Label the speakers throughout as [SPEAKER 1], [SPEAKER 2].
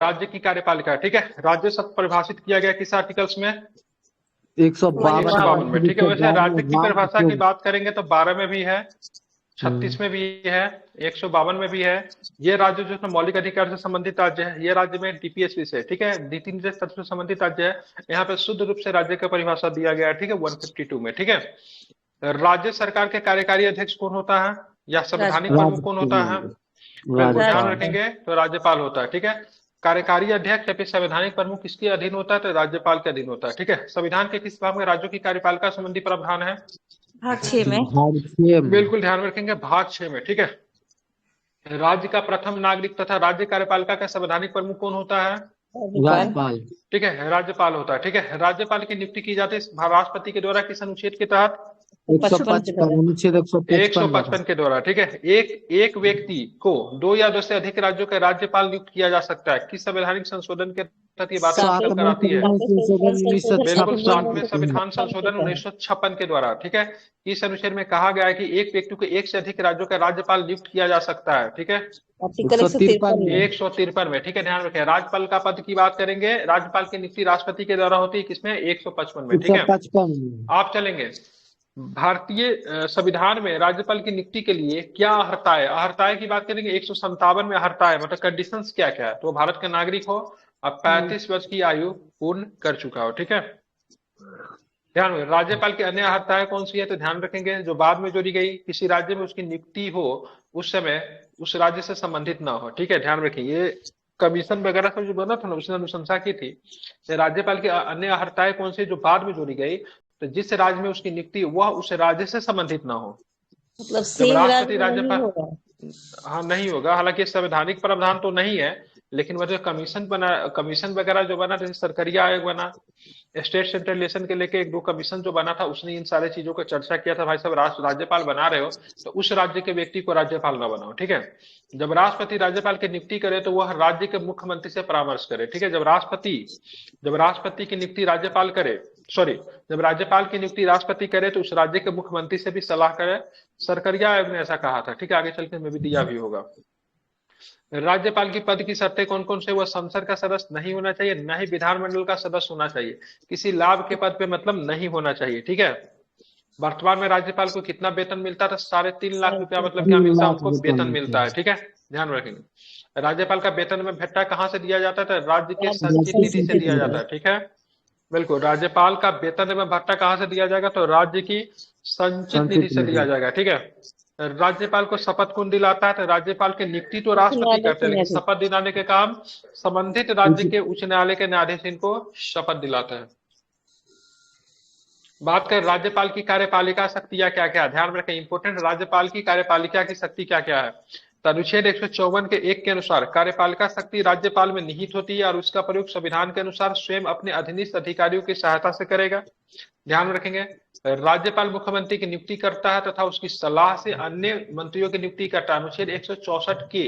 [SPEAKER 1] राज्य की कार्यपालिका, ठीक है। राज्य शब्द परिभाषित किया गया किस आर्टिकल्स में?
[SPEAKER 2] 152
[SPEAKER 1] में, ठीक है। वैसे राज्य की परिभाषा की
[SPEAKER 2] में।
[SPEAKER 1] बात करेंगे तो 12 में भी है, 36 में भी है, 152 में भी है। ये राज्य जो है मौलिक अधिकार से संबंधित राज्य है, ये राज्य में डीपीएसपी से, ठीक है, नीति निर्देश तत्व से संबंधित राज्य है। यहाँ पे शुद्ध रूप से राज्य का परिभाषा दिया गया है, ठीक है, 152 में, ठीक है। राज्य सरकार के कार्यकारी अध्यक्ष कौन होता है या संवैधानिक प्रमुख कौन होता है? बिल्कुल ध्यान रखेंगे तो राज्यपाल होता है, ठीक है। कार्यकारी अध्यक्ष या फिर संवैधानिक प्रमुख किसके अधीन होता है? तो राज्यपाल के अधीन होता है, ठीक है। संविधान के किस भाग में राज्यों की कार्यपालिका संबंधी प्रावधान है?
[SPEAKER 3] भाग 6 में।
[SPEAKER 1] बिल्कुल ध्यान रखेंगे, भाग 6 में, ठीक है। राज्य का प्रथम नागरिक तथा राज्य कार्यपालिका का संवैधानिक प्रमुख कौन होता है?
[SPEAKER 2] राज्यपाल,
[SPEAKER 1] ठीक है, राज्यपाल होता है, ठीक है। राज्यपाल की नियुक्ति की जाती है राष्ट्रपति के द्वारा किस अनुच्छेद के तहत?
[SPEAKER 2] 155 अनुच्छेद
[SPEAKER 1] 155 के द्वारा, ठीक है। एक व्यक्ति को 2 या 2 से अधिक राज्यों का राज्यपाल नियुक्त किया जा सकता है, किस संवैधानिक संशोधन के तहत ये बात कराती है? बिल्कुल, 7वें संविधान संशोधन 1956 के द्वारा, ठीक है। इस अनुच्छेद में कहा गया है कि एक व्यक्ति को 1 से अधिक राज्यों का राज्यपाल नियुक्त किया जा सकता है, ठीक है। 153 में, ठीक है, ध्यान रखें। राज्यपाल का पद की बात करेंगे, राज्यपाल की नियुक्ति राष्ट्रपति के द्वारा होती है, किसमें? 155 में, ठीक है। आप चलेंगे भारतीय संविधान में राज्यपाल की नियुक्ति के लिए क्या अहर्ता है? अहर्ता की बात करेंगे 157 में अहर्ता है, मतलब कंडीशंस क्या क्या है? तो भारत का नागरिक हो, अब 35 वर्ष की आयु पूर्ण कर चुका हो, ठीक है। ध्यान रखें। राज्यपाल की अन्य अहर्ताएं कौन सी है? तो ध्यान रखेंगे जो बाद में जोड़ी गई, किसी राज्य में उसकी नियुक्ति हो उस समय उस राज्य से संबंधित ना हो, ठीक है, ध्यान रखें। ये कमीशन वगैरह सब जो बना था ना, उसने अनुशंसा की थी। राज्यपाल की अन्य अहर्ताएं कौन सी जो बाद में जोड़ी गई? तो जिस राज्य में उसकी नियुक्ति वह उस राज्य से संबंधित ना हो,
[SPEAKER 3] मतलब
[SPEAKER 1] जब राष्ट्रपति राज्यपाल, हाँ नहीं होगा, हालांकि संवैधानिक प्रावधान तो नहीं है, लेकिन वह जो कमीशन बना, कमीशन वगैरह जो बना, जैसे सरकारिया आयोग बना, स्टेट सेंट्रल रिलेशन के लेके 1-2 कमीशन जो बना था, उसने इन सारे चीजों को चर्चा किया था, भाई साहब राज्यपाल बना रहे हो तो उस राज्य के व्यक्ति को राज्यपाल ना बनाओ, ठीक है। जब राष्ट्रपति राज्यपाल की नियुक्ति करे तो वह राज्य के मुख्यमंत्री से परामर्श करे, ठीक है। जब राष्ट्रपति की नियुक्ति राज्यपाल करे, सॉरी, जब राज्यपाल की नियुक्ति राष्ट्रपति करे तो उस राज्य के मुख्यमंत्री से भी सलाह करे। सरकारिया आयोग ने ऐसा कहा था, ठीक है। आगे चलकर में भी दिया भी होगा। राज्यपाल की पद की शर्तें कौन कौन से? वह संसद का सदस्य नहीं होना चाहिए, न ही विधानमंडल का सदस्य होना चाहिए, किसी लाभ के पद पे मतलब नहीं होना चाहिए, ठीक है। वर्तमान में राज्यपाल को कितना वेतन मिलता था? 3.5 लाख रुपया, मतलब क्या मिलता है उनको? वेतन मिलता है, ठीक है, ध्यान रखेंगे। राज्यपाल का वेतन में भत्ता कहाँ से दिया जाता था? राज्य के संचित निधि से दिया जाता है, ठीक है। बिल्कुल, राज्यपाल का वेतन एवं भत्ता कहाँ से दिया जाएगा? तो राज्य की संचित निधि से दिया जाएगा, ठीक है। राज्यपाल को शपथ कौन दिलाता है? तो राज्यपाल की नियुक्ति तो राष्ट्रपति करते हैं, लेकिन शपथ दिलाने के काम संबंधित राज्य के उच्च न्यायालय के न्यायाधीश इनको शपथ दिलाता है। बात कर राज्यपाल की कार्यपालिका शक्तियां क्या क्या? ध्यान रखें, इंपोर्टेंट, राज्यपाल की कार्यपालिका की शक्ति क्या क्या है? अनुच्छेद 154 के 1 के अनुसार कार्यपालिका शक्ति राज्यपाल में निहित होती है और उसका प्रयोग संविधान के अनुसार स्वयं अपने अधीनस्थ अधिकारियों की सहायता से करेगा। ध्यान रखेंगे, राज्यपाल मुख्यमंत्री की नियुक्ति करता है तथा उसकी सलाह से अन्य मंत्रियों की नियुक्ति करता है। अनुच्छेद 164 के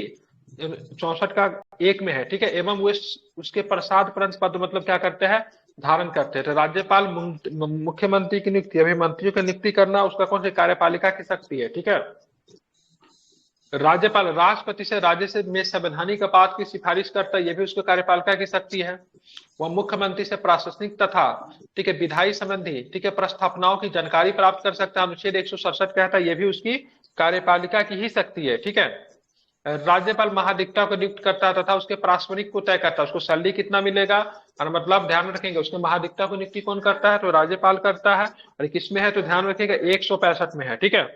[SPEAKER 1] 64 का 1 में है, ठीक है। एवं वो उसके प्रसाद परंत पद मतलब क्या करते हैं? धारण करते हैं। तो राज्यपाल मुख्यमंत्री की नियुक्ति, अभी मंत्रियों की नियुक्ति करना उसका कौन सी कार्यपालिका की शक्ति है, ठीक है। राज्यपाल राष्ट्रपति से राज्य से में संवैधानिक आपात की सिफारिश करता है, यह भी उसको कार्यपालिका की शक्ति है। वह मुख्यमंत्री से प्रशासनिक तथा, ठीक है, विधायी संबंधी, ठीक है, प्रस्थापनाओं की जानकारी प्राप्त कर सकता है। अनुच्छेद 167 कहता है यह भी उसकी कार्यपालिका की ही शक्ति है, ठीक है। राज्यपाल महाधिवक्ता को नियुक्त करता है तथा उसके पारस्परिक को तय करता है, उसको सैलरी कितना मिलेगा, और मतलब ध्यान रखेंगे उसके महाधिवक्ता को नियुक्ति कौन करता है? तो राज्यपाल करता है। और किसमें है? तो ध्यान रखिएगा 165 में है, ठीक है।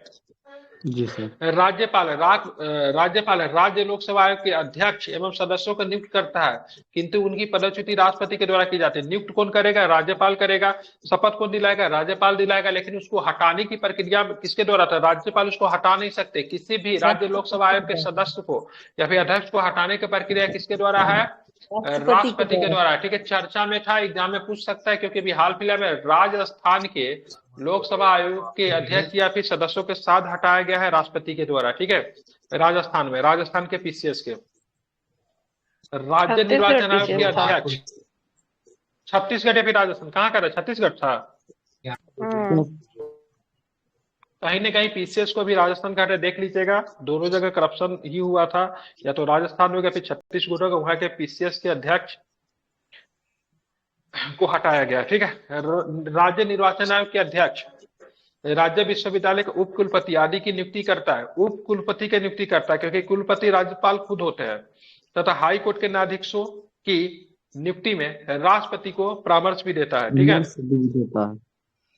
[SPEAKER 2] जी सर।
[SPEAKER 1] राज्यपाल राज्य लोक सेवा आयोग के अध्यक्ष एवं सदस्यों को नियुक्त करता है, किंतु उनकी पदच्युति राष्ट्रपति के द्वारा की जाती है। नियुक्त कौन करेगा? राज्यपाल करेगा। शपथ कौन दिलाएगा? राज्यपाल दिलाएगा। लेकिन उसको हटाने की प्रक्रिया किसके द्वारा था? राज्यपाल उसको हटा नहीं सकते। किसी भी राज्य लोक सेवा आयोग के सदस्य को या फिर अध्यक्ष को हटाने की प्रक्रिया किसके द्वारा है? राष्ट्रपति के द्वारा, ठीक है। चर्चा में था, एग्जाम में पूछ सकता है, क्योंकि अभी हाल फिलहाल में राजस्थान के लोकसभा आयोग के अध्यक्ष या फिर सदस्यों के साथ हटाया गया है राष्ट्रपति के द्वारा, ठीक है। राजस्थान के पीसीएस के राज्य निर्वाचन आयोग के अध्यक्ष, छत्तीसगढ़ या फिर राजस्थान, कहाँ का? छत्तीसगढ़ था। कहीं ना कहीं पीसीएस को भी राजस्थान का हटे, देख लीजिएगा दोनों जगह करप्शन ही हुआ था, या तो राजस्थान में या फिर छत्तीसगढ़ का, वहां के पीसीएस के अध्यक्ष को हटाया गया। ठीक है, राज्य निर्वाचन आयोग के अध्यक्ष राज्य विश्वविद्यालय के उप कुलपति आदि की नियुक्ति करता है, उप कुलपति की नियुक्ति करता है, क्योंकि कुलपति राज्यपाल खुद होते हैं, तथा हाई कोर्ट के न्यायाधीशों की नियुक्ति में राष्ट्रपति को परामर्श भी देता है। ठीक है,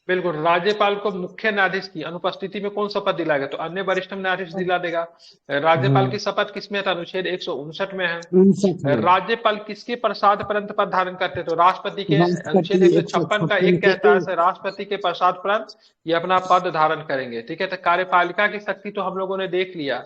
[SPEAKER 1] बिल्कुल। राज्यपाल को मुख्य न्यायाधीश की अनुपस्थिति में कौन शपथ दिलाएगा, तो अन्य वरिष्ठ न्यायाधीश दिला देगा। राज्यपाल की शपथ किसमें था, अनुच्छेद 159 में है। राज्यपाल किसके प्रसाद परंत पद धारण करते, तो राष्ट्रपति के। अनुच्छेद 156 का एक कहता है राष्ट्रपति के प्रसाद परंत ये अपना पद धारण करेंगे। ठीक है, तो कार्यपालिका की शक्ति तो हम लोगों ने देख लिया।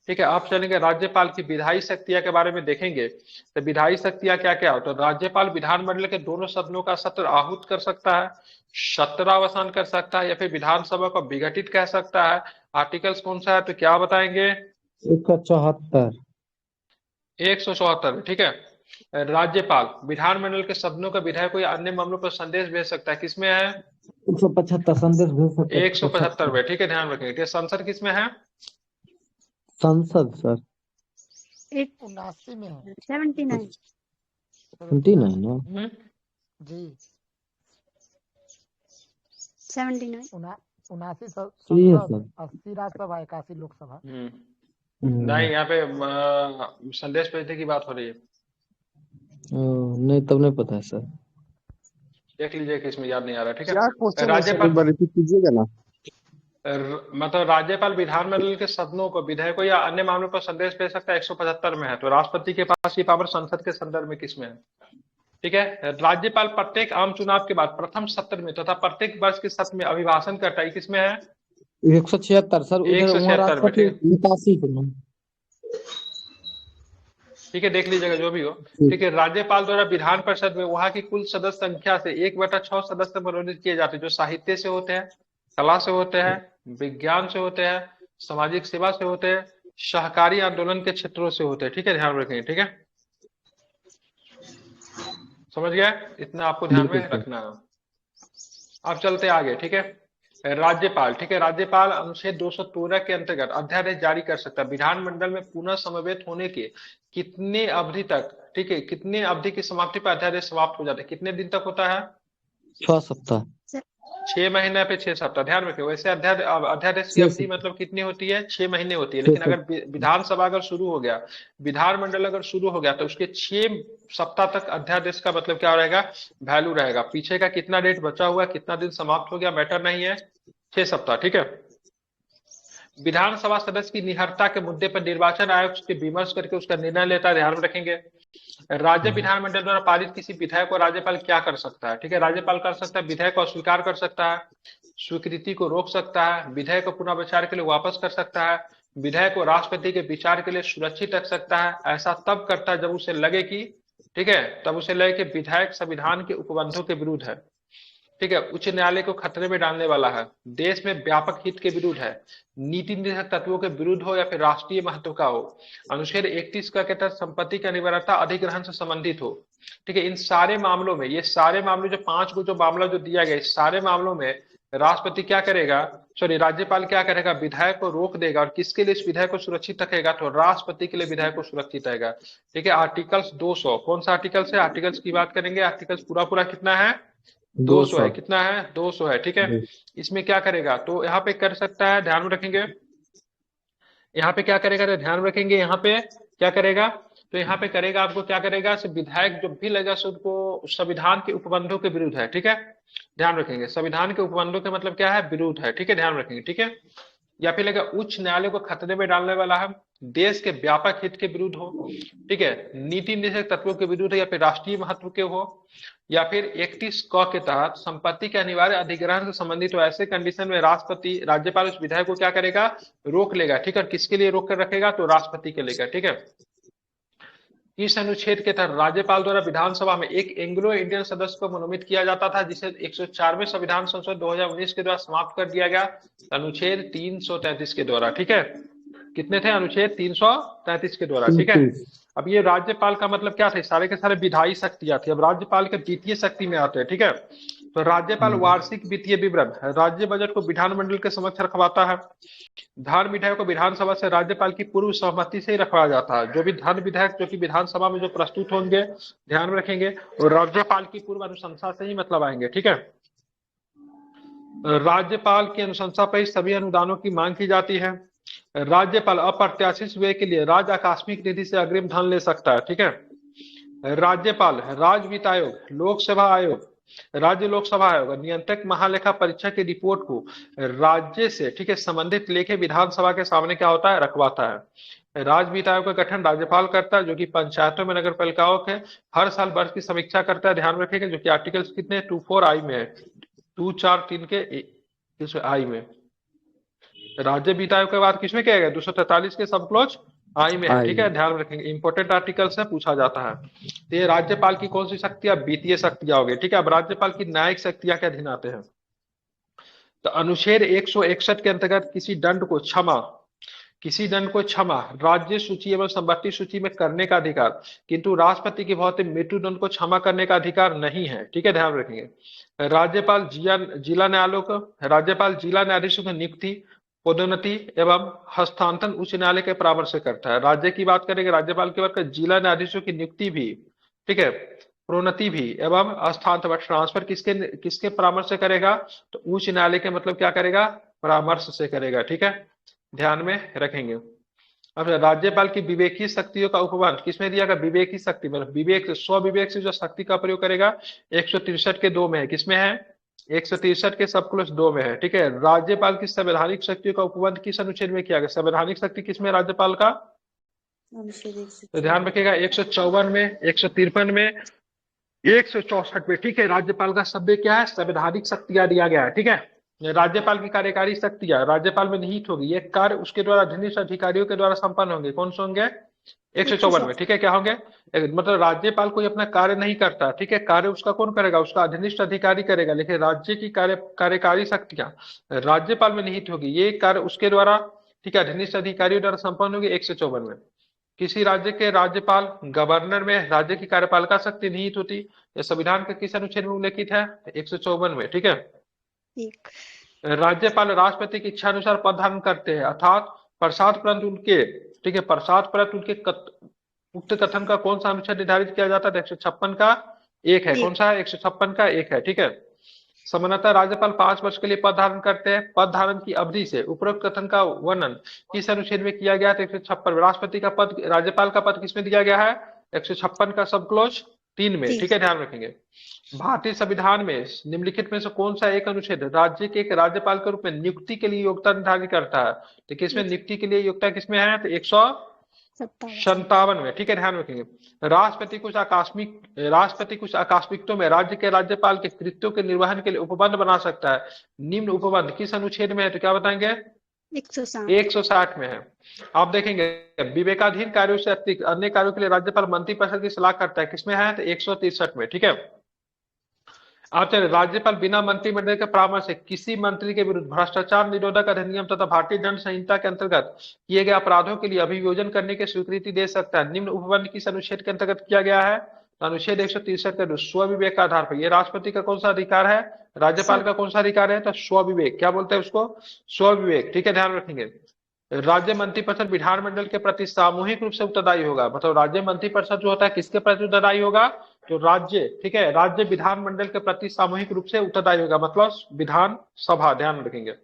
[SPEAKER 1] ठीक है, अब चलेंगे राज्यपाल की विधायी शक्तियां के बारे में देखेंगे। तो विधायी शक्तियां क्या क्या हो, तो राज्यपाल विधानमंडल के दोनों सदनों का सत्र आहूत कर सकता है, सत्रावसान कर सकता है, या फिर विधानसभा को विघटित कह सकता है। आर्टिकल्स कौन सा है, तो क्या बताएंगे, 174। ठीक है, राज्यपाल विधानमंडल के सदनों का विधायकों या अन्य मामलों पर संदेश भेज सकता है, किसमें है,
[SPEAKER 2] 175 संदेश भेज सकता है,
[SPEAKER 1] 175 में। ठीक है, ध्यान रखेंगे। संसद किसमें है,
[SPEAKER 2] संसद सर
[SPEAKER 4] 79 में है,
[SPEAKER 2] 79 ना
[SPEAKER 4] जी,
[SPEAKER 3] 79
[SPEAKER 4] 79
[SPEAKER 2] सही है सर।
[SPEAKER 4] 80 राज्यसभा, 81 लोकसभा।
[SPEAKER 1] नहीं, यहाँ पे संदेश भेजने की बात हो रही है।
[SPEAKER 2] नहीं, तब नहीं पता है सर।
[SPEAKER 1] देख लीजिए कि इसमें याद नहीं आ रहा। ठीक
[SPEAKER 5] क्या
[SPEAKER 1] है,
[SPEAKER 5] क्वेश्चन
[SPEAKER 1] राज्यपाल
[SPEAKER 5] रिपीट कीजिएगा ना।
[SPEAKER 1] मतलब राज्यपाल विधानमंडल के सदनों को विधेयकों या अन्य मामलों पर संदेश भेज सकता है, 175 में है। तो राष्ट्रपति के पास ये पावर संसद के संदर्भ में किसमें है। ठीक है, राज्यपाल प्रत्येक आम चुनाव के बाद प्रथम सत्र में तथा प्रत्येक वर्ष के सत्र में अभिभाषण करता है, किसमें है,
[SPEAKER 2] 176 सर,
[SPEAKER 1] 176 में।
[SPEAKER 2] ठीक है,
[SPEAKER 1] ठीक है, देख लीजिएगा जो भी हो। ठीक है, राज्यपाल द्वारा विधान परिषद में वहां की कुल सदस्य संख्या से 1/6 सदस्य मनोनीत किए जाते हैं, जो साहित्य से होते हैं, कला से होते हैं, विज्ञान से होते हैं, सामाजिक सेवा से होते हैं, सहकारी आंदोलन के क्षेत्रों से होते हैं। ठीक है, ध्यान रखेंगे। ठीक है, समझ गया, इतना आपको ध्यान में रखना है। अब चलते आगे। ठीक है, राज्यपाल। ठीक है, राज्यपाल अनुच्छेद 213 के अंतर्गत अध्यादेश जारी कर सकता है विधानमंडल में पुनः समवेत होने के कितने अवधि तक। ठीक है, कितने अवधि की समाप्ति पर अध्यादेश समाप्त हो जाता है, कितने दिन तक होता है,
[SPEAKER 2] 6 सप्ताह,
[SPEAKER 1] 6 महीने पे 6 सप्ताह। ध्यान रखिए, वैसे अध्यादेश की अवधि मतलब कितनी होती है, 6 महीने होती है। लेकिन अगर विधानसभा अगर शुरू हो गया, विधानमंडल अगर शुरू हो गया, तो उसके 6 सप्ताह तक अध्यादेश का मतलब क्या रहेगा, वैल्यू रहेगा। पीछे का कितना डेट बचा हुआ, कितना दिन समाप्त हो गया, मैटर नहीं है, 6 सप्ताह। ठीक है, विधानसभा सदस्य की निहरता के मुद्दे पर निर्वाचन आयोग से विमर्श करके उसका निर्णय लेता है, ध्यान में रखेंगे। राज्य विधानमंडल द्वारा पारित किसी विधेयक को राज्यपाल क्या कर सकता है। ठीक है, राज्यपाल कर सकता है विधेयक को अस्वीकार कर सकता है, स्वीकृति को रोक सकता है, विधेयक को पुनः विचार के लिए वापस कर सकता है, विधेयक को राष्ट्रपति के विचार के लिए सुरक्षित रख सकता है। ऐसा तब करता है जब उसे लगे कि, ठीक है, तब उसे लगे कि विधेयक संविधान के उपबंधों के विरुद्ध है। ठीक है, उच्च न्यायालय को खतरे में डालने वाला है, देश में व्यापक हित के विरुद्ध है, नीति निर्देशक तत्वों के विरुद्ध हो, या फिर राष्ट्रीय महत्व का हो। अनुच्छेद 31 का के तहत संपत्ति की अनिवार्यता अधिग्रहण से संबंधित हो। ठीक है, इन सारे मामलों में, ये सारे मामले जो 5 को जो मामला जो दिया गया, इस सारे मामलों में राष्ट्रपति क्या करेगा, राज्यपाल क्या करेगा, विधायक को रोक देगा। और किसके लिए इस विधायक को सुरक्षित रखेगा, तो राष्ट्रपति के लिए विधायक को सुरक्षित रहेगा। ठीक है, आर्टिकल्स 200, कौन सा आर्टिकल्स है, आर्टिकल्स की बात करेंगे। आर्टिकल्स पूरा कितना है, 200 है। कितना है, 200 है। ठीक है, इसमें क्या करेगा, तो यहाँ पे कर सकता है, ध्यान में रखेंगे। यहाँ पे क्या करेगा, तो ध्यान रखेंगे, यहाँ पे क्या करेगा, तो यहाँ पे करेगा, आपको क्या करेगा, विधायक जो भी लगा उसको संविधान के उपबंधों के विरुद्ध है। ठीक है, ध्यान रखेंगे, संविधान के उपबंधों के मतलब क्या है, विरुद्ध है। ठीक है, ध्यान रखेंगे। ठीक है, या फिर लगा उच्च न्यायालय को खतरे में डालने वाला है, देश के व्यापक हित के विरुद्ध हो, ठीक है, नीति निर्देशक तत्वों के विरुद्ध है, या फिर राष्ट्रीय महत्व के हो, या फिर 31 क के तहत संपत्ति के अनिवार्य अधिग्रहण से संबंधित हो। ऐसे कंडीशन में राज्यपाल उस विधायक को क्या करेगा, रोक लेगा। ठीक है, किसके लिए रोक कर रखेगा, तो राष्ट्रपति के लेकर। ठीक है, इस अनुच्छेद के तहत राज्यपाल द्वारा विधानसभा में एक एंग्लो इंडियन सदस्य को मनोनीत किया जाता था, जिसे 104वें संविधान संशोधन 2019 के द्वारा समाप्त कर दिया गया, अनुच्छेद 333 के द्वारा। ठीक है, कितने थे, अनुच्छेद 333 के द्वारा। ठीक है, अब ये राज्यपाल का मतलब क्या था, सारे के सारे विधायी शक्तियां थी। अब राज्यपाल के द्वितीय शक्ति में आते हैं। ठीक है, तो राज्यपाल वार्षिक वित्तीय विवरण राज्य बजट को विधानमंडल के समक्ष रखवाता है। धन विधेयक को विधानसभा से राज्यपाल की पूर्व सहमति से ही रखवाया जाता है। जो भी धन विधेयक जो कि विधानसभा में जो प्रस्तुत होंगे, ध्यान में रखेंगे, और राज्यपाल की पूर्व अनुशंसा से ही मतलब आएंगे। ठीक है, राज्यपाल की अनुशंसा पर ही सभी अनुदानों की मांग की जाती है। राज्यपाल अप्रत्याशित व्यय के लिए राज्य आकस्मिक निधि से अग्रिम धन ले सकता है। ठीक है, राज्यपाल राज्य वित्त आयोग, लोकसभा आयोग, राज्य लोकसभा आयोग और नियंत्रक महालेखा परीक्षक की रिपोर्ट को राज्य से, ठीक है, संबंधित लेके विधानसभा के सामने क्या होता है, रखवाता है। राज्य वित्त आयोग का गठन राज्यपाल करता है, जो कि पंचायतों में नगर पालिकाओं के हर साल वर्ष की समीक्षा करता है। ध्यान रखेंगे, जो कि आर्टिकल्स कितने 24 आई में है, 243 के आई में। राज्य वित्त आयोग के बाद किसमें किया गया, 243 के सब क्लोज आई में है। ठीक है, ध्यान रखेंगे, इंपोर्टेंट आर्टिकल से पूछा जाता है। तो ये राज्यपाल की कौन सी शक्तियां, वित्तीय शक्तियां हो गई। ठीक है, अब राज्यपाल की न्यायिक शक्तियां के अधीन आते हैं। तो अनुच्छेद 161 के अंतर्गत किसी दंड को क्षमा राज्य सूची एवं संपत्ति सूची में करने का अधिकार, किंतु राष्ट्रपति की भौतिक मृत्यु दंड को क्षमा करने का अधिकार नहीं है। ठीक है, ध्यान रखेंगे। राज्यपाल जिला न्यायाधीशों की नियुक्ति, पदोन्नति एवं हस्तांतरण उच्च न्यायालय के परामर्श से करता है। राज्य की बात करेंगे, राज्यपाल के वर्ग जिला न्यायाधीशों की नियुक्ति भी, ठीक है, प्रोन्नति भी एवं हस्तांतरण ट्रांसफर किसके परामर्श से करेगा, तो उच्च न्यायालय के मतलब क्या करेगा, परामर्श से करेगा। ठीक है, ध्यान में रखेंगे। अब राज्यपाल की विवेकी शक्तियों का उपबंध किसमें दिया गया, विवेकी शक्ति मतलब विवेक, स्वविवेक से जो शक्ति का प्रयोग करेगा 163 के 2 में है। किसमें है, 163 के सब क्लोज 2 में है। ठीक है, राज्यपाल की संवैधानिक शक्तियों का उपबंध किस अनुच्छेद में किया गया, संवैधानिक शक्ति किसमें, राज्यपाल का, तो ध्यान रखिएगा 154 में, 153 में, 164 में। ठीक है, राज्यपाल का शब्द क्या है, संवैधानिक शक्तियां दिया गया है। ठीक है, राज्यपाल की कार्यकारी शक्तियां राज्यपाल में निहित होगी, ये कार्य उसके द्वारा अधीनस्थ अधिकारियों के द्वारा संपन्न होंगे। कौन से होंगे, 154 में। ठीक है, क्या होंगे, मतलब राज्यपाल कोई अपना कार्य नहीं करता। ठीक है, कार्य उसका कौन करेगा, उसका अधीनस्थ अधिकारी करेगा, लेकिन राज्य की कार्यकारी शक्तियां राज्यपाल में निहित होगी, ये कार्य उसके द्वारा, ठीक है, अधीनस्थ अधिकारियों द्वारा संपन्न होगी 154 में। किसी राज्य के राज्यपाल गवर्नर में राज्य की कार्यपालिका शक्ति निहित होती, यह संविधान के किस अनुच्छेद में उल्लेखित है, 154 में। ठीक है, राज्यपाल राष्ट्रपति की इच्छा अनुसार पद धारण करते हैं, अर्थात प्रसाद परंतु उनके, ठीक है, प्रसाद परंतु उनके उक्त कथन का कौन सा अनुच्छेद निर्धारित किया जाता है, 156 का 1 है। कौन सा है, 156 का 1 है। ठीक है, सामान्यतः राज्यपाल 5 वर्ष के लिए पद धारण करते हैं। पद धारण की अवधि से उपरोक्त कथन का वर्णन किस अनुच्छेद में किया गया है, 156। राष्ट्रपति का पद, राज्यपाल का पद किसमें दिया गया है, 156 का सब क्लोज 3 में। ठीक है, ध्यान रखेंगे। भारतीय संविधान में निम्नलिखित में से कौन सा एक अनुच्छेद राज्य के एक राज्यपाल के रूप में नियुक्ति के लिए योग्यता निर्धारित करता है, तो किसमें नियुक्ति के लिए योग्यता किसमें है, तो 157 में। ठीक है, ध्यान रखेंगे। राष्ट्रपति कुछ आकस्मिकताओं में राज्य के राज्यपाल के कृत्यों के निर्वहन के लिए उपबंध बना सकता है। निम्न उपबंध किस अनुच्छेद में है, तो क्या बताएंगे, 160 में है। आप देखेंगे विवेकाधीन कार्यों से अतिरिक्त अन्य कार्यों के लिए राज्यपाल मंत्रिपरिषद की सलाह करता है, किसमें है, तो 163 में। ठीक है, आप चले, राज्यपाल बिना मंत्रिमंडल के परामर्श से किसी मंत्री के विरुद्ध भ्रष्टाचार निरोधक अधिनियम तथा भारतीय दंड संहिता के अंतर्गत किए गए अपराधों के लिए अभियोजन करने की स्वीकृति दे सकता है। निम्न उपबंध किस अनुच्छेद के अंतर्गत किया गया है, तो अनुच्छेद 163 के स्वविवेक का आधार पर। ये राष्ट्रपति का कौन सा अधिकार है, राज्यपाल का कौन सा अधिकार है, तो स्वविवेक, क्या बोलते हैं उसको, स्वविवेक। ठीक है, ध्यान रखेंगे। राज्य मंत्रिपरिषद विधानमंडल के प्रति सामूहिक रूप से उत्तरदायी होगा, मतलब राज्य मंत्रिपरिषद जो होता है किसके प्रति उत्तरदायी होगा, जो राज्य, ठीक है, राज्य विधानमंडल के प्रति सामूहिक रूप से उत्तरदायी होगा, मतलब विधानसभा, ध्यान रखेंगे,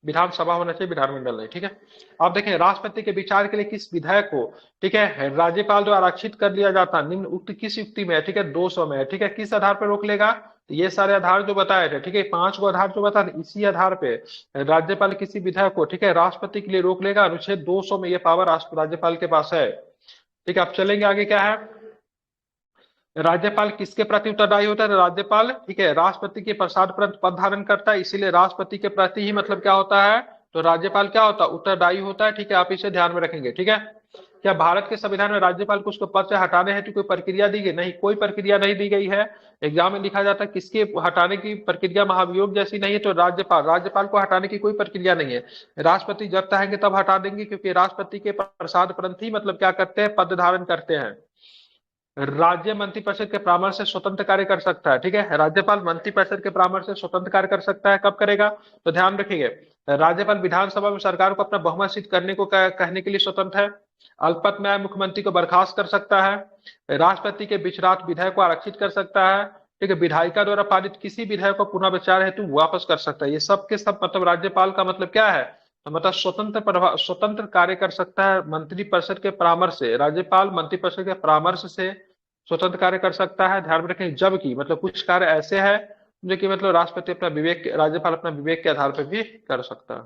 [SPEAKER 1] विधानसभा होना चाहिए, विधानमंडल नहीं। ठीक है, आप देखें राष्ट्रपति के विचार के लिए किस विधेयक को, ठीक है, राज्यपाल द्वारा आरक्षित कर लिया जाता है, निम्न उक्त किस युक्ति में है, ठीक है, 200 में है। ठीक है, किस आधार पर रोक लेगा, ये सारे आधार जो बताए थे, ठीक है, 5 को आधार जो बताए, इसी आधार पे राज्यपाल किसी विधेयक को, ठीक है, राष्ट्रपति के लिए रोक लेगा। अनुच्छेद 200 में ये पावर राज्यपाल के पास है। ठीक है, अब चलेंगे आगे, क्या है, राज्यपाल किसके प्रति उत्तरदायी होता है, राज्यपाल, ठीक है, राष्ट्रपति के प्रसाद पर पद धारण करता है, इसीलिए राष्ट्रपति के प्रति ही मतलब क्या होता है, तो राज्यपाल क्या होता है, उत्तरदायी होता है। ठीक है, आप इसे ध्यान में रखेंगे। ठीक है, क्या भारत के संविधान में राज्यपाल को उसको पद से हटाने हेतु कोई प्रक्रिया दी गई, नहीं, कोई प्रक्रिया नहीं दी गई है। एग्जाम में लिखा जाता है किसके हटाने की प्रक्रिया महाभियोग जैसी नहीं है, तो राज्यपाल को हटाने की कोई प्रक्रिया नहीं है। राष्ट्रपति जब चाहेंगे तब हटा देंगे, क्योंकि राष्ट्रपति के प्रसाद परंत ही मतलब क्या करते हैं, पद धारण करते हैं। राज्य मंत्रिपरिषद के परामर्श से स्वतंत्र कार्य कर सकता है। ठीक है, राज्यपाल मंत्रिपरिषद के परामर्श से स्वतंत्र कार्य कर सकता है। कब करेगा? तो ध्यान रखिए, राज्यपाल विधानसभा में सरकार को अपना बहुमत सिद्ध करने को कहने के लिए स्वतंत्र है। अल्पमत में आए मुख्यमंत्री को बर्खास्त कर सकता है। राष्ट्रपति के बीच रात विधेयक को आरक्षित कर सकता है। ठीक है, विधायिका द्वारा पारित किसी विधेयक को पुनः विचार हेतु वापस कर सकता है। ये सब के सब मतलब राज्यपाल का मतलब क्या है? तो मतलब स्वतंत्र कार्य कर सकता है मंत्रिपरिषद के परामर्श से। राज्यपाल मंत्रिपरिषद के परामर्श से स्वतंत्र कार्य कर सकता है। ध्यान में रखें, जबकि मतलब कुछ कार्य ऐसे हैं जो कि मतलब राष्ट्रपति अपना विवेक, राज्यपाल अपना विवेक के आधार पर भी कर सकता है।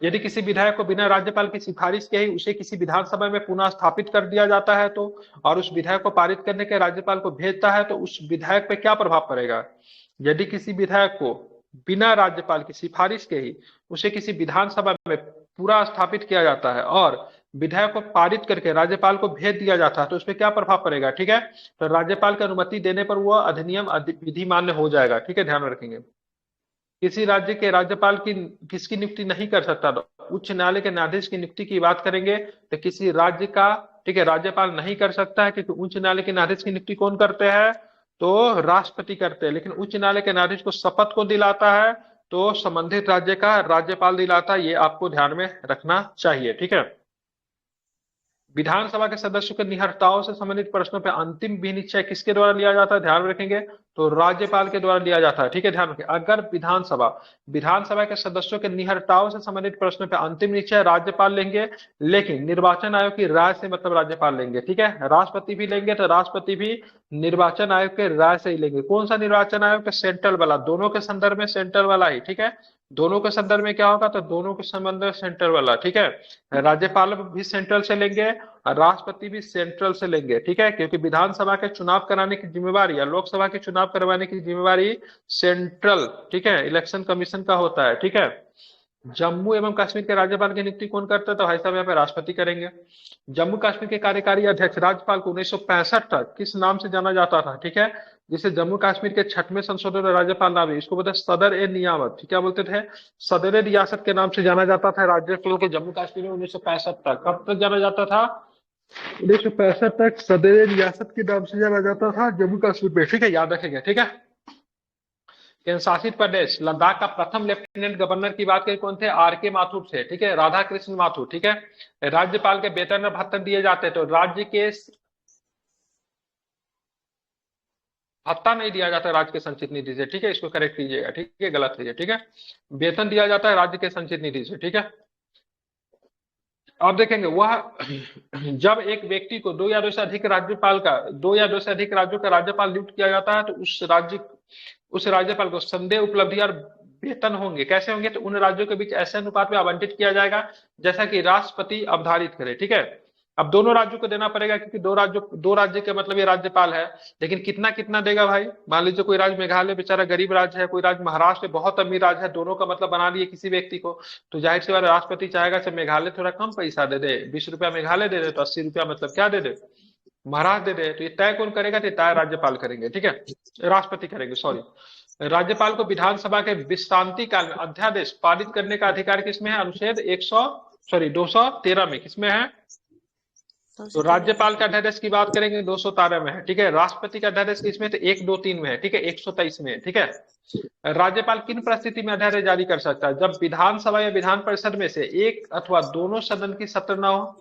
[SPEAKER 1] यदि किसी विधायक को बिना राज्यपाल की सिफारिश के ही उसे किसी विधानसभा में पुनः स्थापित कर दिया जाता है तो, और उस विधायक को पारित करने के राज्यपाल को भेजता है तो उस विधायक पे क्या प्रभाव पड़ेगा? यदि किसी विधायक को बिना राज्यपाल की सिफारिश के ही उसे किसी विधानसभा में पूरा स्थापित किया जाता है और विधेयक को पारित करके राज्यपाल को भेज दिया जाता है तो उसपे क्या प्रभाव पड़ेगा? ठीक है, तो राज्यपाल की अनुमति देने पर वह अधिनियम विधि मान्य हो जाएगा। ठीक है, ध्यान में रखेंगे। किसी राज्य के राज्यपाल की किसकी नियुक्ति नहीं कर सकता? तो उच्च न्यायालय के न्यायाधीश की नियुक्ति की बात करेंगे तो किसी राज्य का, ठीक है, राज्यपाल नहीं कर सकता है, क्योंकि उच्च न्यायालय के न्यायाधीश की नियुक्ति कौन करते हैं? तो राष्ट्रपति करते हैं। लेकिन उच्च न्यायालय के न्यायाधीश को शपथ को दिलाता है तो संबंधित राज्य का राज्यपाल दिलाता है। ये आपको ध्यान में रखना चाहिए। ठीक है, विधानसभा के सदस्यों के निहर्ताओं से संबंधित प्रश्नों पर अंतिम विनिश्चय किसके द्वारा लिया जाता है? ध्यान में रखेंगे, तो राज्यपाल के द्वारा लिया जाता है। ठीक है, ध्यान रखें, अगर विधानसभा के सदस्यों के निहर्ताओं से संबंधित प्रश्नों पर अंतिम निश्चय राज्यपाल लेंगे, लेकिन निर्वाचन आयोग की राय से मतलब राज्यपाल लेंगे। ठीक है, राष्ट्रपति भी लेंगे तो राष्ट्रपति भी निर्वाचन आयोग के राय से ही लेंगे। कौन सा निर्वाचन आयोग? सेंट्रल वाला, दोनों के संदर्भ में सेंट्रल वाला ही। ठीक है, दोनों के संदर्भ में क्या होगा? तो दोनों के संबंध में सेंट्रल वाला। ठीक है, राज्यपाल भी सेंट्रल से लेंगे और राष्ट्रपति भी सेंट्रल से लेंगे। ठीक है, क्योंकि विधानसभा के चुनाव कराने की जिम्मेवारी या लोकसभा के चुनाव करवाने की जिम्मेवारी सेंट्रल, ठीक है, इलेक्शन कमीशन का होता है। ठीक है, जम्मू एवं कश्मीर के राज्यपाल की नियुक्ति कौन करता है? तो भाई साहब यहाँ पे राष्ट्रपति करेंगे। जम्मू कश्मीर के कार्यकारी अध्यक्ष राज्यपाल को 1965 तक किस नाम से जाना जाता था? ठीक है, जिसे जम्मू कश्मीर के 6वें संशोधन राज्यपाल नाम है, इसको बोलते हैं सदर ए नियामत। क्या बोलते थे? सदर ए रियासत के नाम से जाना जाता था राज्यपाल के जम्मू कश्मीर में 1965 तक। कब तक जाना जाता था? 1965 तक सदर ए रियासत के नाम से जाना जाता था जम्मू कश्मीर में। ठीक है, याद रखेंगे। ठीक है, केंद्र शासित प्रदेश लद्दाख का प्रथम लेफ्टिनेंट गवर्नर की बात करें कौन थे? आर.के. माथुर थे। ठीक है, राधा कृष्ण माथुर। ठीक है, राज्यपाल के वेतन और भत्ते दिए जाते हैं तो राज्य के भत्ता नहीं दिया जाता राज्य के संचित निधि से। ठीक है, इसको करेक्ट कीजिएगा। ठीक है, गलत है ये। ठीक है, वेतन दिया जाता है राज्य के संचित निधि से। ठीक है, अब देखेंगे वह जब एक व्यक्ति को दो या दो से अधिक राज्यों का राज्यपाल नियुक्त किया जाता है तो उस राज्यपाल को संदेह उपलब्धि और वेतन होंगे। कैसे होंगे? तो उन राज्यों के बीच ऐसे अनुपात में आवंटित किया जाएगा जैसा कि राष्ट्रपति अवधारित करे। ठीक है, अब दोनों राज्यों को देना पड़ेगा क्योंकि दो राज्य के मतलब ये राज्यपाल है। लेकिन कितना कितना देगा भाई? मान लीजिए कोई राज्य मेघालय बेचारा गरीब राज्य है, कोई राज्य महाराष्ट्र बहुत अमीर राज्य है, दोनों का मतलब बना लिए किसी व्यक्ति को, तो जाहिर सी बात राष्ट्रपति चाहेगा कि मेघालय थोड़ा कम पैसा दे दे, 20 रुपया मेघालय दे दे तो 80 रुपया मतलब क्या दे दे? महाराष्ट्र दे दे। तो ये तय कौन करेगा? तो तय राज्यपाल करेंगे। ठीक है, राष्ट्रपति करेंगे, सॉरी। राज्यपाल को विधानसभा के विश्रांति काल में अध्यादेश पारित करने का अधिकार किसमें है? अनुच्छेद 213 में। किसमें है? तो राज्यपाल का अध्यादेश की बात करेंगे 213 में है। ठीक है, राष्ट्रपति का अध्यादेश किसमें? तो 123 में है। ठीक है, 123 में है। ठीक है, राज्यपाल किन परिस्थिति में अध्यादेश जारी कर सकता है? जब विधानसभा या विधान परिषद में से एक अथवा दोनों सदन की सत्र न हो।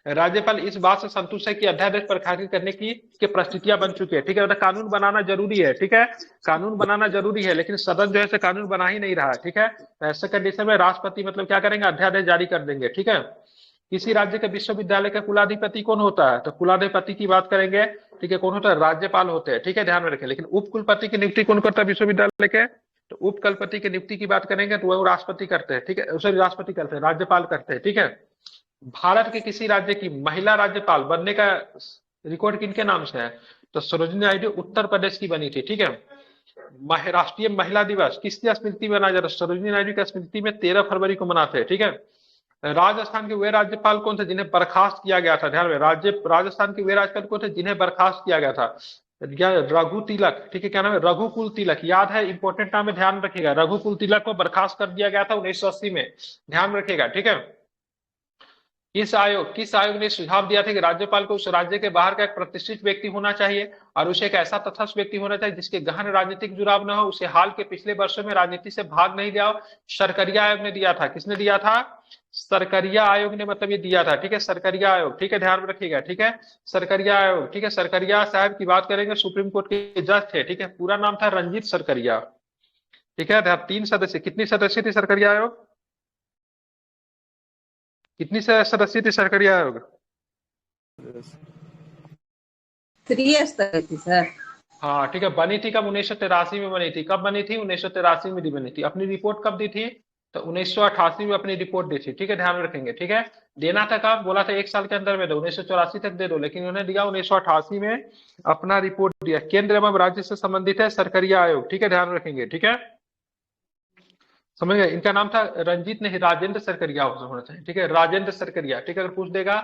[SPEAKER 1] राज्यपाल इस बात से संतुष्ट है कि अध्यादेश पर खारिज करने की परिस्थितियां बन चुकी है। ठीक है, मतलब कानून बनाना जरूरी है। ठीक है, कानून बनाना जरूरी है, लेकिन सदन जो है कानून बना ही नहीं रहा है। ठीक है, ऐसे कंडीशन में राष्ट्रपति मतलब क्या करेंगे? अध्यादेश जारी कर देंगे। ठीक है, किसी राज्य के विश्वविद्यालय का कुलाधिपति कौन होता है? तो कुलाधिपति की बात करेंगे। ठीक है, कौन होता है? राज्यपाल होते हैं। ठीक है, ध्यान में रखें। लेकिन उप कुलपति की नियुक्ति कौन करता है विश्वविद्यालय के? तो उप कुलपति की नियुक्ति की बात करेंगे तो वो राष्ट्रपति करते हैं। ठीक है, सॉरी, राष्ट्रपति करते हैं, राज्यपाल करते हैं। ठीक है, भारत के किसी राज्य की महिला राज्यपाल बनने का रिकॉर्ड किनके नाम से है? तो सरोजिनी नायडू उत्तर प्रदेश की बनी थी। ठीक है, राष्ट्रीय महिला दिवस किसकी स्मृति में मनाया जाता है? सरोजिनी नायडू की स्मृति में 13 फरवरी को मनाते हैं। ठीक है, राजस्थान के वे राज्यपाल कौन थे जिन्हें बर्खास्त किया गया था? ध्यान में, राजस्थान के वे राज्यपाल कौन थे जिन्हें बर्खास्त किया गया था? रघु तिलक। ठीक है, क्या नाम है? रघुकुल तिलक। याद है, इंपॉर्टेंट नाम है, ध्यान रखिएगा। रघुकुल तिलक को बर्खास्त कर दिया गया था 1980 में, ध्यान रखिएगा। ठीक है, किस आयोग ने सुझाव दिया था कि राज्यपाल को उस राज्य के बाहर का एक प्रतिष्ठित व्यक्ति होना चाहिए और उसे एक ऐसा तथस्थ व्यक्ति होना चाहिए जिसके गहन राजनीतिक जुड़ाव न हो, उसे हाल के पिछले वर्षों में राजनीति से भाग नहीं लिया हो। सरकरिया आयोग ने दिया था। किसने दिया था? सरकरिया आयोग ने मतलब ये दिया था। ठीक है, सरकरिया आयोग। ठीक है, ध्यान में रखिएगा। ठीक है, सरकरिया आयोग। ठीक है, सरकरिया साहब की बात करेंगे, सुप्रीम कोर्ट के जज थे। ठीक है, पूरा नाम था रंजीत सरकरिया। ठीक है, 3 सदस्य। कितनी सदस्य थी सरकरिया आयोग? कितनी सदस्य थी सरकरिया आयोग?
[SPEAKER 3] 3 तक थी सर।
[SPEAKER 1] हाँ ठीक है, बनी थी कब? 1983 में बनी थी। कब बनी थी? 1983 में बनी थी। अपनी रिपोर्ट कब दी थी? तो 1988 में अपनी रिपोर्ट दी थी। ठीक है, ध्यान में रखेंगे। ठीक है, देना था कब? बोला था 1 साल के अंदर में दो, 1984 तक दे दो, लेकिन उन्होंने दिया 1988 में अपना रिपोर्ट दिया। केंद्र एवं राज्य से संबंधित है सरकरिया आयोग। ठीक है, ध्यान रखेंगे। ठीक है, समझ गए? इनका नाम था रंजीत नहीं, राजेंद्र सरकरिया होना चाहिए। ठीक है, राजेंद्र सरकरिया। ठीक है, अगर पूछ देगा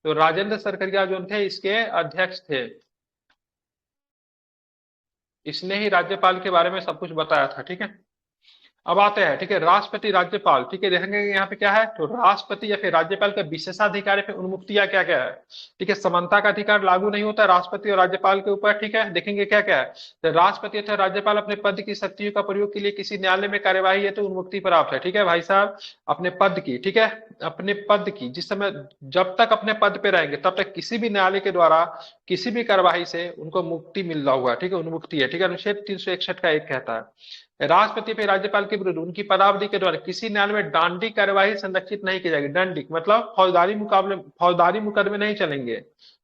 [SPEAKER 1] तो राजेंद्र सरकरिया जो थे इसके अध्यक्ष थे। इसने ही राज्यपाल के बारे में सब कुछ बताया था। ठीक है, अब आते हैं। ठीक है, राष्ट्रपति राज्यपाल। ठीक है, देखेंगे यहाँ पे क्या है, तो राष्ट्रपति या फिर राज्यपाल का विशेषाधिकार पे उन्मुक्तियां क्या क्या है। ठीक है, समानता का अधिकार लागू नहीं होता राष्ट्रपति और राज्यपाल के ऊपर। ठीक है, देखेंगे क्या क्या है। तो राष्ट्रपति अथवा राज्यपाल अपने पद की शक्तियों का प्रयोग के लिए किसी न्यायालय में कार्यवाही है तो उन्मुक्ति प्राप्त है। ठीक है भाई साहब, अपने पद की। ठीक है, अपने पद की जिस समय जब तक अपने पद पे रहेंगे तब तक किसी भी न्यायालय के द्वारा किसी भी कार्यवाही से उनको मुक्ति मिल रहा हुआ। ठीक है, उन्मुक्ति है। ठीक है, अनुच्छेद 361 का 1 कहता है राष्ट्रपति पे राज्यपाल के विरुद्ध उनकी पदावधि के दौरान किसी न्यायालय में दंडिक कार्यवाही संरक्षित नहीं की जाएगी। दंडिक मतलब फौजदारी मुकदमे नहीं चलेंगे।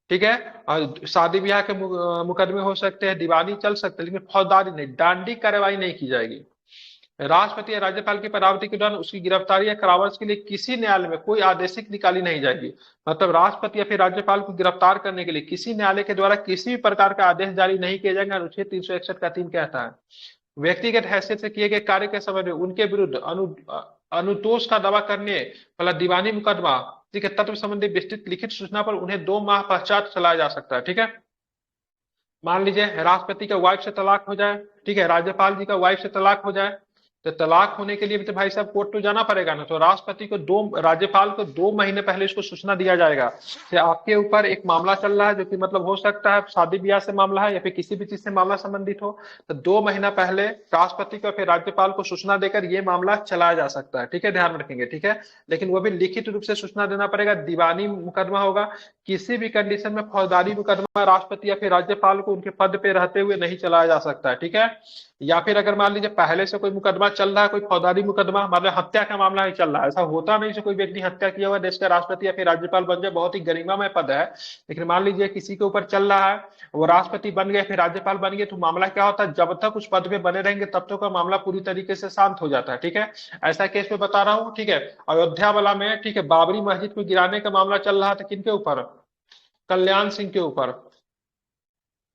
[SPEAKER 1] ठीक है, और शादी ब्याह के मुकदमे हो सकते हैं, दीवानी चल सकते हैं, लेकिन फौजदारी नहीं, दंडिक कार्यवाही नहीं की जाएगी। राष्ट्रपति या राज्यपाल की पदावधि के दौरान उसकी गिरफ्तारी या कारावास के लिए किसी न्यायालय में कोई आदेशिक निकाली नहीं जाएगी। मतलब राष्ट्रपति या फिर राज्यपाल को गिरफ्तार करने के लिए किसी न्यायालय के द्वारा किसी भी प्रकार का आदेश जारी नहीं किया जाएगा। अनुच्छेद 361 का 3 कहता है व्यक्तिगत हैसियत से किए गए कार्य के समय में उनके विरुद्ध अनुतोष का दावा करने वाला दीवानी मुकदमा, ठीक है, तत्व संबंधी विस्तृत लिखित सूचना पर उन्हें 2 माह पश्चात चलाया जा सकता है। ठीक है, मान लीजिए राष्ट्रपति का वाइफ से तलाक हो जाए, ठीक है, राज्यपाल जी का वाइफ से तलाक हो जाए, तो तलाक होने के लिए भी तो भाई साहब कोर्ट तो जाना पड़ेगा ना। तो राष्ट्रपति को राज्यपाल को 2 महीने पहले इसको सूचना दिया जाएगा कि आपके ऊपर एक मामला चल रहा है, जो कि मतलब हो सकता है शादी ब्याह से मामला है या फिर किसी भी चीज से मामला संबंधित हो। तो 2 महीना पहले राष्ट्रपति को फिर राज्यपाल को सूचना देकर ये मामला चलाया जा सकता है। ठीक है, ध्यान रखेंगे। ठीक है, लेकिन वो भी लिखित रूप से सूचना देना पड़ेगा। दीवानी मुकदमा होगा, किसी भी कंडीशन में फौजदारी मुकदमा राष्ट्रपति या फिर राज्यपाल को उनके पद पे रहते हुए नहीं चलाया जा सकता है। ठीक है, या फिर अगर मान लीजिए पहले से कोई मुकदमा चल रहा है, कोई फौजदारी मुकदमा, मतलब हत्या का मामला ही चल रहा है, ऐसा होता नहीं कि कोई व्यक्ति हत्या किया हुआ देश का राष्ट्रपति या फिर राज्यपाल बन जाए, बहुत ही गरिमामय पद है। लेकिन मान लीजिए किसी के ऊपर चल रहा है, वो राष्ट्रपति बन गए फिर राज्यपाल बन गए, तो मामला क्या होता है, जब तक उस पद पे बने रहेंगे तब तक का मामला पूरी तरीके से शांत हो जाता है। ठीक है, ऐसा केस में बता रहा हूँ। ठीक है, अयोध्या वाला में, ठीक है, बाबरी मस्जिद को गिराने का मामला चल रहा था, किनके ऊपर? कल्याण सिंह के ऊपर।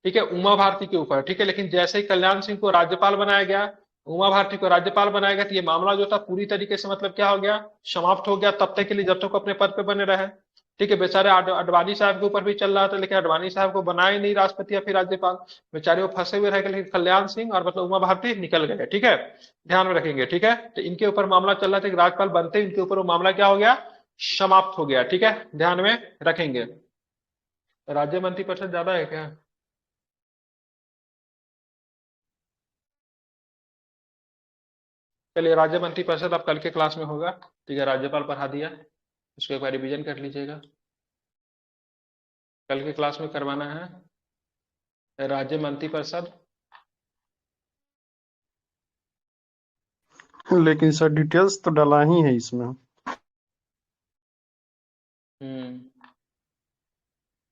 [SPEAKER 1] ठीक है, उमा भारती के ऊपर। ठीक है, लेकिन जैसे ही कल्याण सिंह को राज्यपाल बनाया गया, उमा भारती को राज्यपाल बनाया गया, तो ये मामला जो था पूरी तरीके से मतलब क्या हो गया, समाप्त हो गया तब तक के लिए, जब तक अपने पद पे बने रहे। ठीक है, बेचारे अडवाणी साहब के ऊपर भी चल रहा था, लेकिन अडवाणी साहब को बनाया ही नहीं राष्ट्रपति या फिर राज्यपाल, बेचारे वो फंसे हुए रह गए। लेकिन कल्याण सिंह और मतलब उमा भारती निकल गए। ठीक है, ध्यान में रखेंगे। ठीक है, तो इनके ऊपर मामला चल रहा था कि राज्यपाल बनते ही इनके ऊपर वो मामला क्या हो गया, समाप्त हो गया। ठीक है, ध्यान में रखेंगे। राज्य मंत्रिपरिषद ज्यादा है क्या? चलिए, राज्य मंत्रिपरिषद अब कल के क्लास में होगा। ठीक है, राज्यपाल पढ़ा दिया, इसको एक बार रिवीजन कर लीजिएगा। कल के क्लास में करवाना है राज्य मंत्रिपरिषद।
[SPEAKER 5] लेकिन सर डिटेल्स तो डाला ही है इसमें।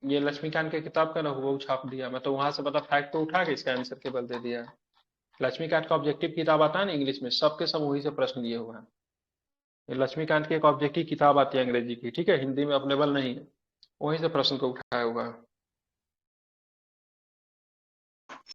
[SPEAKER 1] ये लक्ष्मीकांत के किताब का ना वो छाप दिया, मैं तो वहां से पता फैक्ट तो उठा के इसका आंसर केवल दे दिया। लक्ष्मीकांत का ऑब्जेक्टिव किताब आता है ना इंग्लिश में, सबके सब वही से प्रश्न लिए हुए हैं। ये लक्ष्मीकांत की एक ऑब्जेक्टिव किताब आती है अंग्रेजी की, ठीक है, हिंदी में अवेलेबल नहीं है, वहीं से प्रश्न को उठाया हुआ है।